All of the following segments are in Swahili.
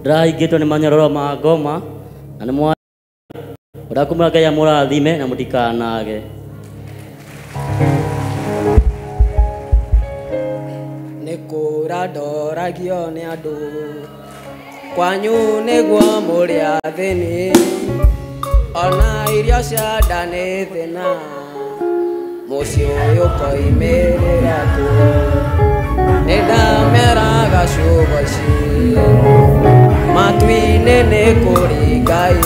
ndahingĩtwo nĩ manyororo ma ngoma na nĩ mwa ũrakumũra Ngai amũrathime na mũtikanage. Nĩkũra ndoragio nĩ andũ kwanyu nĩguo mũrĩ athĩni, ona irio cia nda nĩ thĩna, mũciĩ ũyũ koimĩrĩra kũ? Nĩndamera gacugo ici matu-inĩ nĩ kũrĩ Ngai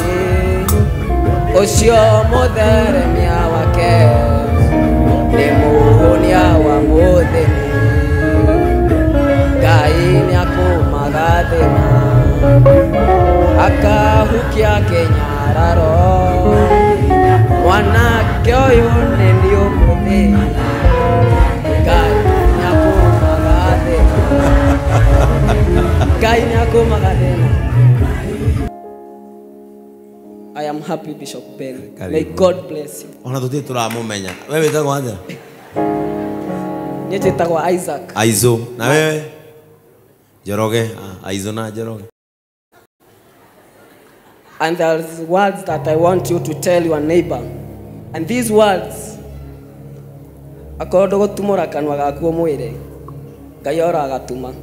ũcio mũtheremia wake nĩ mũhũnia wa mũthĩni. Ngai nĩakũmaga thĩna akahukia kĩnyararo, mwanake ũyũ nĩ ũmũthĩ. Ngai nĩakũmaga thĩna, Ngai nĩakũmaga thĩna. I am happy, Bishop Ben. May God bless you. Ona tuti turamumenya. Wewe wetagwo atia? Niĩ njĩtagwo Isaac. Aizo. Na wewe? Njoroge. Aizo na Njoroge. And there's words that I want you to tell your neighbor. And these words, akorwo gũtumũra kanua gaku ũmwĩre Ngai oragatuma.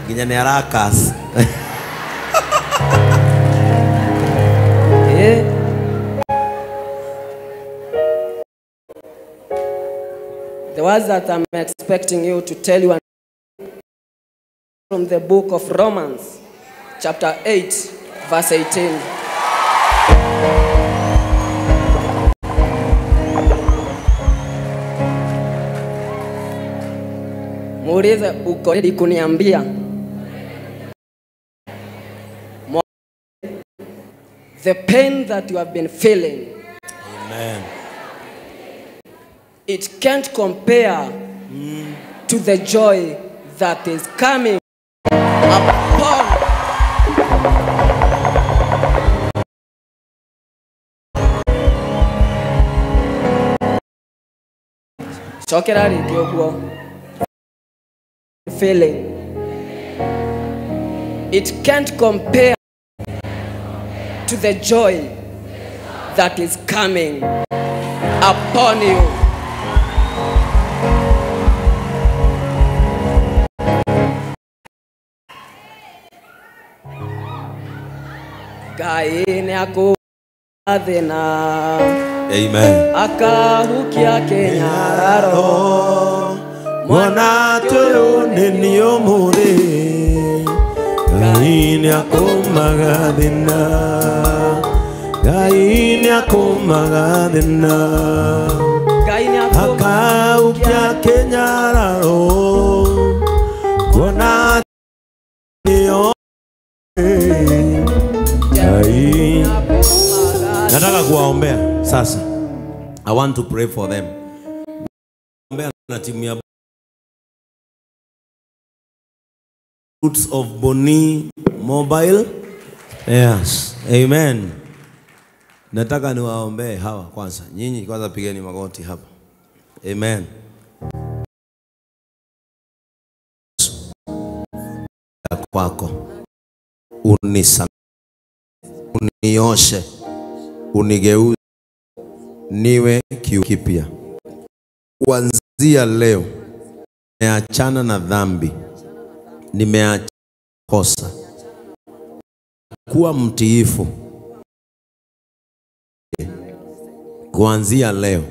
Nginya nĩ arakas. The words that I'm expecting you to tell you from the book of Romans, chapter 8, verse 18. Muulize uko ready kuniambia? The pain that you have been feeling. Amen. It can't compare to the joy that is coming upon feeling. It can't compare to the joy that is coming upon you. Ngai nĩakũmathĩna. Amen. Akahukia kĩnyararo, mwana toyo nĩ ũmũthĩ. Ngai nĩakũmaga thĩna. Ngai nĩakũmaga thĩna. Akahukia kĩnyararo, mwana nĩ nataka kuwaombea sasa. I want to pray for them. Ombea na timu ya Roots of Boni Mobile. Yes. Amen. Nataka niwaombee hawa kwanza. Nyinyi kwanza pigeni magoti hapa. Amen. Kwako. Unisa. Unioshe. Unigeuze niwe kiu kipya. Kuanzia leo nimeachana na dhambi, nimeacha kosa, kuwa mtiifu. Kuanzia leo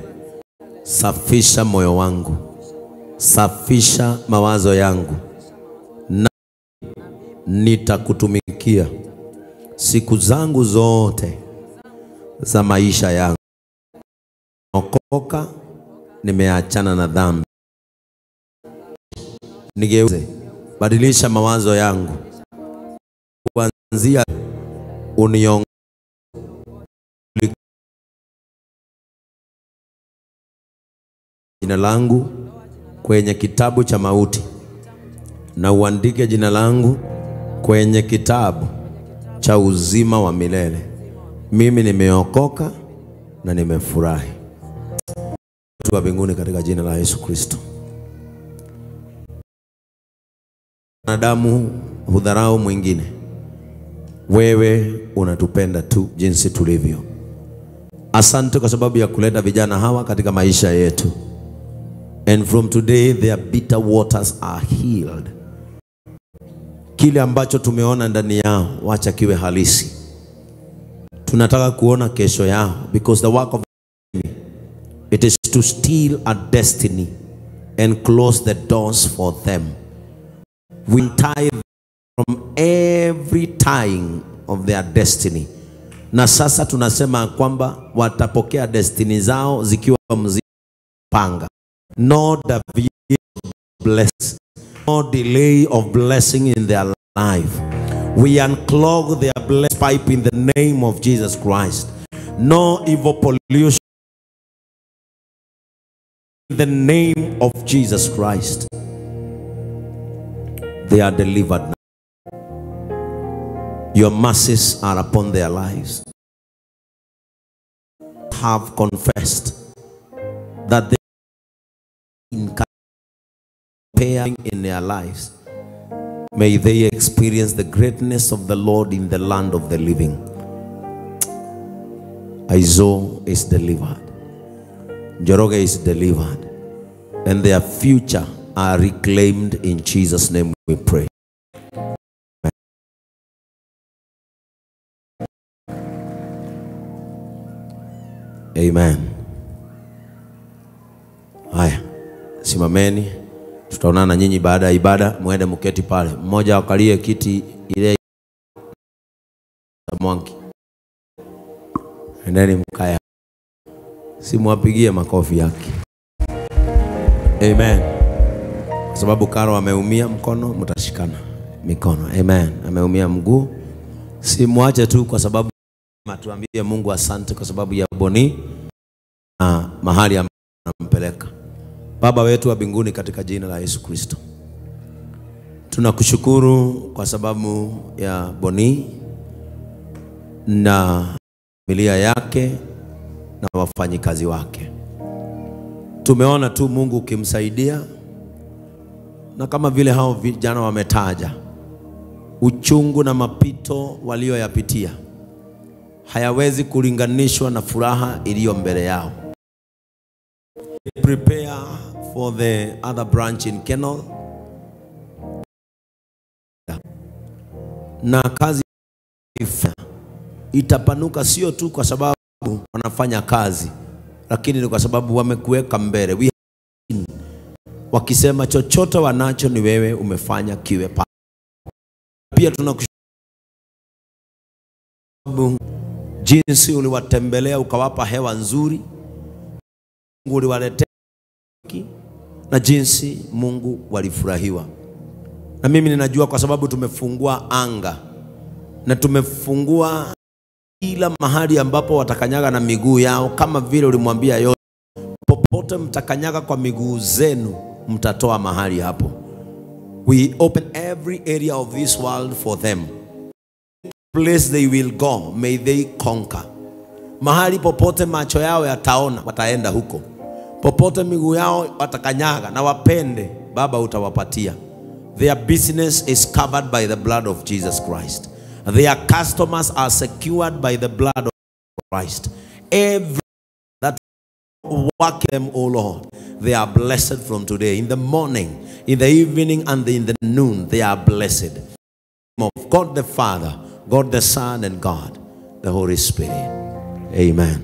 safisha moyo wangu, safisha mawazo yangu, na nitakutumikia siku zangu zote za maisha yangu. Okoka, nimeachana na dhambi. Nigeuze, badilisha mawazo yangu. Kuanzia uniongoze jina langu kwenye kitabu cha mauti, na uandike jina langu kwenye kitabu cha uzima wa milele. Mimi nimeokoka na nimefurahi. Tuwa mbinguni katika jina la Yesu Kristo. wanadamu hudharau mwingine. Wewe unatupenda tu jinsi tulivyo. Asante kwa sababu ya kuleta vijana hawa katika maisha yetu. And from today their bitter waters are healed. Kile ambacho tumeona ndani yao wacha kiwe halisi. Tunataka kuona kesho yao, because the work of the enemy, it is to steal a destiny and close the doors for them. We untie them from every tying of their destiny. Na sasa tunasema kwamba watapokea destiny zao zikiwa mzipanga. No deviation of blessing, no delay of blessing in their life. We unclog their blessed pipe in the name of Jesus Christ. No evil pollution in the name of Jesus Christ. They are delivered now. Your mercies are upon their lives. Have confessed that they are in their lives. May they experience the greatness of the Lord in the land of the living. Aizo is delivered. Njoroge is delivered. And their future are reclaimed in Jesus' name we pray. Amen. Haya, simameni. Tutaonana nyinyi baada ya ibada, muende mketi pale. Mmoja wakalie kiti ile mwanki. Endeni mkaya. Simuwapigie makofi yake. Amen. Kwa sababu Karo ameumia mkono, mtashikana mikono. Amen. Ameumia mguu. Simuache tu kwa sababu tuambie Mungu asante kwa sababu ya Boni na mahali anampeleka. Baba wetu wa mbinguni, katika jina la Yesu Kristo, tunakushukuru kwa sababu ya Boni na familia yake na wafanyikazi wake. Tumeona tu Mungu ukimsaidia, na kama vile hao vijana wametaja, uchungu na mapito walioyapitia hayawezi kulinganishwa na furaha iliyo mbele yao. Prepare for the other branch in Kenol. Na kazi itapanuka sio tu kwa sababu wanafanya kazi, lakini ni kwa sababu wamekuweka mbele. Wakisema chochote wanacho ni wewe umefanya kiwe pa. Pia tunakushukuru jinsi uliwatembelea ukawapa hewa nzuri. Mungu uliwaletea na jinsi Mungu walifurahiwa. Na mimi ninajua kwa sababu tumefungua anga na tumefungua kila mahali ambapo watakanyaga na miguu yao, kama vile ulimwambia yote, popote mtakanyaga kwa miguu zenu mtatoa mahali hapo. We open every area of this world for them. Place they will go, may they conquer. Mahali popote macho yao yataona, wataenda huko. Popote miguu yao watakanyaga na wapende, Baba utawapatia. Their business is covered by the blood of Jesus Christ. Their customers are secured by the blood of Christ. Every that work them, O Lord, they are blessed from today. In the morning, in the evening, and in the noon, they are blessed. Of God the Father, God the Son, and God the Holy Spirit. Amen.